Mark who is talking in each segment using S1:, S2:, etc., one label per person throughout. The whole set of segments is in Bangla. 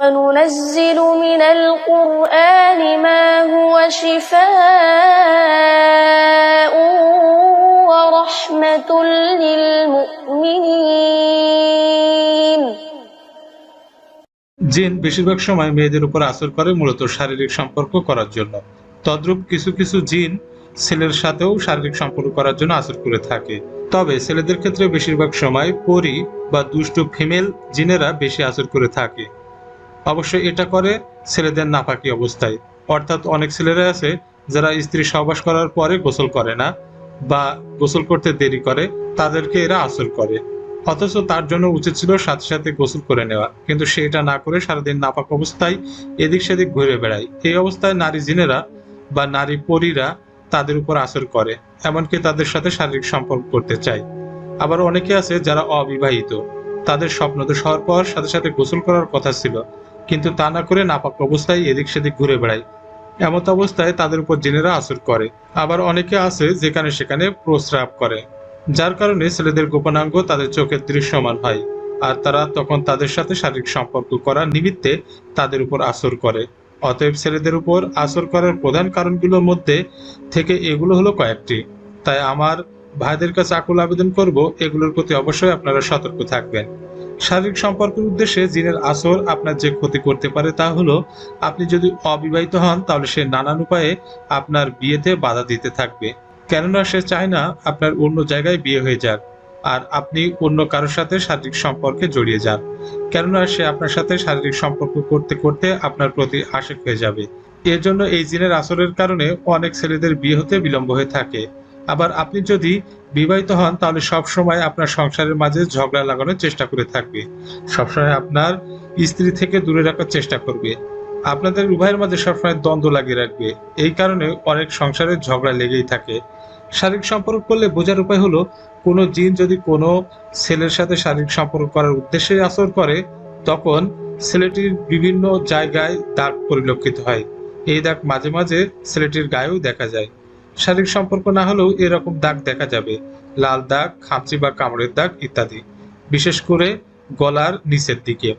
S1: وننزل من القرآن ما هو شفاء ورحمة للمؤمنين।
S2: জিন বেশিরভাগ সময় মেয়েদের উপর আসর করে মূলত শারীরিক সম্পর্ক করার জন্য। তদ্রূপ কিছু কিছু জিন ছেলের সাথেও শারীরিক সম্পর্ক করার জন্য আসর করে থাকে। তবে ছেলেদের ক্ষেত্রে বেশিরভাগ সময় পরী বা দুষ্টু ফিমেল জিনেরা বেশি আসর করে থাকে। অবশ্যই এটা করে ছেলেদের নাপাকি অবস্থায়, অর্থাৎ অনেক ছেলেরা আছে যারা স্ত্রী সহবাস করার পরে গোসল করে না বা গোসল করতে দেরি করে, তাদেরকে এরা আসর করে। অথচ তার জন্য উচিত ছিল সাথে সাথে গোসল করে নেওয়া, কিন্তু সে এটা না করে সারাদিন নাপাক অবস্থায় এদিক সেদিক ঘুরে বেড়ায়। এই অবস্থায় নারী জিনেরা বা নারী পরীরা তাদের উপর আসর করে, এমনকি তাদের সাথে শারীরিক সম্পর্ক করতে চায়। আবার অনেকে আছে যারা অবিবাহিত, তাদের স্বপ্নদোষ হওয়ার পর সাথে সাথে গোসল করার কথা ছিল, কিন্তু তা না করে নাপাক অবস্থায় এদিক সেদিক ঘুরে বেড়ায়। এমত অবস্থায় তাদের উপর জিনেরা আসর করে। আবার অনেকে আছে যেখানে সেখানে প্রস্রাব করে, যার কারণে ছেলেদের গোপনাঙ্গ তাদের চোখের দৃশ্যমান হয়, আর তারা তখন তাদের সাথে শারীরিক সম্পর্ক করার নিমিত্তে তাদের উপর আসর করে। অতএব ছেলেদের উপর আসর করার প্রধান কারণগুলোর মধ্যে থেকে এগুলো হলো কয়েকটি। তাই আমার ভাইদের কাছে আকুল আবেদন করব, এগুলোর প্রতি অবশ্যই আপনারা সতর্ক থাকবেন। শারীরিক সম্পর্কের উদ্দেশ্যে জিনের আসর আপনার যে ক্ষতি করতে পারে তা হলো, আপনি যদি অবিবাহিত হন তাহলে সে নানান উপায়ে আপনার বিয়েতে বাধা দিতে থাকবে, কেননা সে চায় না আপনার অন্য জায়গায় বিয়ে হয়ে যাক আর আপনি অন্য কারোর সাথে শারীরিক সম্পর্কে জড়িয়ে যান, কেননা সে আপনার সাথে শারীরিক সম্পর্ক করতে করতে আপনার প্রতি আশিক হয়ে যাবে। এর জন্য এই জিনের আসরের কারণে অনেক ছেলেদের বিয়ে হতে বিলম্ব হয়ে থাকে। আবার আপনি যদি বিবাহিত হন তাহলে সবসময় আপনার সংসারের মাঝে ঝগড়া লাগানোর চেষ্টা করে থাকবে, সবসময় আপনার স্ত্রী থেকে দূরে রাখার চেষ্টা করবে, আপনাদের উভয়ের মাঝে সবসময় দ্বন্দ্ব লাগিয়ে রাখবে। এই কারণে অনেক সংসারে ঝগড়া লেগেই থাকে। শারীরিক সম্পর্ক করলে বোঝার উপায় হলো, কোনো জিন যদি কোনো ছেলের সাথে শারীরিক সম্পর্ক করার উদ্দেশ্যে আসর করে, তখন ছেলেটির বিভিন্ন জায়গায় দাগ পরিলক্ষিত হয়। এই দাগ মাঝে মাঝে ছেলেটির গায়েও দেখা যায়। শারীরিক সম্পর্ক না হলেও এরকম দাগ দেখা যাবে, লাল দাগ, খাঁচি বা কামড়ের দাগ ইত্যাদি, বিশেষ করে গলার নিচের দিকে।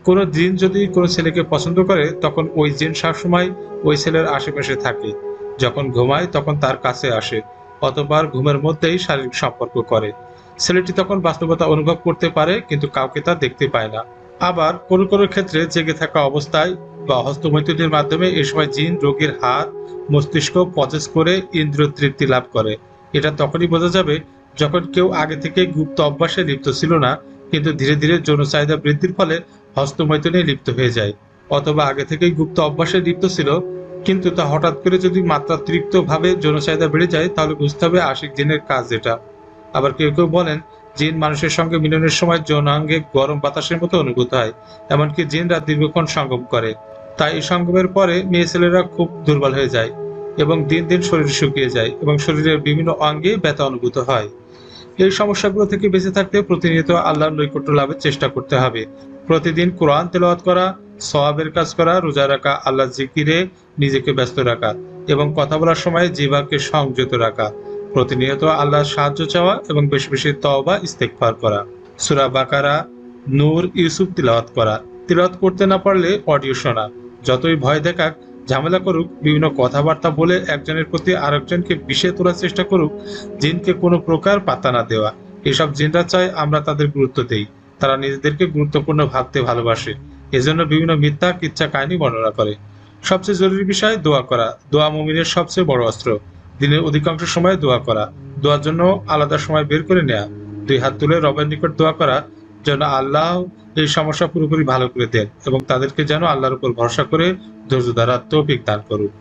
S2: কোনো জিন যদি কোনো ছেলেকে পছন্দ করে, তখন ওই জিন সবসময় ওই ছেলের আশেপাশে থাকে। যখন ঘুমায় তখন তার কাছে আসে, অতঃপর ঘুমের মধ্যেই শারীরিক সম্পর্ক করে। ছেলেটি তখন বাস্তবতা অনুভব করতে পারে, কিন্তু কাউকে তা দেখতে পায় না। আবার কোনো কোনো ক্ষেত্রে জেগে থাকা অবস্থায় বা হস্তমৈথুনের মাধ্যমে এই সময় জিন রোগীর হাত, মস্তিষ্ক পজেস করে ইন্দ্রিয় তৃপ্তি লাভ করে। এটা তখনই বোঝা যাবে যখন কেউ আগে থেকে গুপ্ত অভ্যাসে লিপ্ত ছিল না, কিন্তু ধীরে ধীরে যৌন চাহিদা বৃদ্ধির ফলে হস্তমৈথুনে লিপ্ত হয়ে যায়, অথবা আগে থেকেই গুপ্ত অভ্যাসে লিপ্ত ছিল, কিন্তু তা হঠাৎ করে যদি মাত্রাতিরিক্ত ভাবে যৌন চাহিদা বেড়ে যায়, তাহলে বুঝতে হবে আশিক জিনের কাজ এটা। আবার কেউ কেউ বলেন জিন মানুষের সঙ্গে মিলনের সময় যৌনাঙ্গে গরম বাতাসের মতো অনুভূত হয়, এমনকি জিনরা দীর্ঘক্ষণ সঙ্গম করে। তাই এই সঙ্গমের পরে মেয়ে ছেলেরা খুব দুর্বল হয়ে যায় এবং দিন দিন শরীর শুকিয়ে যায় এবং শরীরের বিভিন্ন অঙ্গে ব্যথা অনুভূত হয়। এই সমস্যাগুলো থেকে বেঁচে থাকতে প্রতিনিয়ত আল্লাহর নৈকট্য লাভের চেষ্টা করতে হবে। প্রতিদিন কোরআন তেলাওয়াত করা, সওয়াবের কাজ করা, রোজা রাখা, আল্লাহ জিকিরে নিজেকে ব্যস্ত রাখা এবং কথা বলার সময় জিহ্বাকে সংযত রাখা, প্রতিনিয়ত আল্লাহর সাহায্য চাওয়া এবং বেশি বেশি তওবা ইস্তেগফার করা, সূরা বাকারা, নূর, ইউসুফ তিলাওয়াত করা, তিলাওয়াত করতে না পারলে অডিও শোনা, যতই ভয় দেখাক, ঝামেলা করুক, বিভিন্ন কথাবার্তা বলে একজনের প্রতি আরেকজনকে বিষে তোলার চেষ্টা করুক, জিনকে কোনো প্রকার পাত্তা না দেওয়া। এসব জিনরা চায় আমরা তাদের গুরুত্ব দেই, তারা নিজেদেরকে গুরুত্বপূর্ণ ভাবতে ভালোবাসে, এজন্য বিভিন্ন মিথ্যা কিচ্ছা কাহিনী বর্ণনা করে। সবচেয়ে জরুরি বিষয় দোয়া করা। দোয়া মুমিনের সবচেয়ে বড় অস্ত্র। দিনের অধিকাংশ সময় দোয়া করা, দোয়ার জন্য আলাদা সময় বের করে নেওয়া, দুই হাত তুলে রবের নিকট দোয়া করা যেন আল্লাহ এই সমস্যা পুরোপুরি ভালো করে দেন এবং তাদেরকে যেন আল্লাহর উপর ভরসা করে ধৈর্য দ্বারা তৌফিক দান করুক।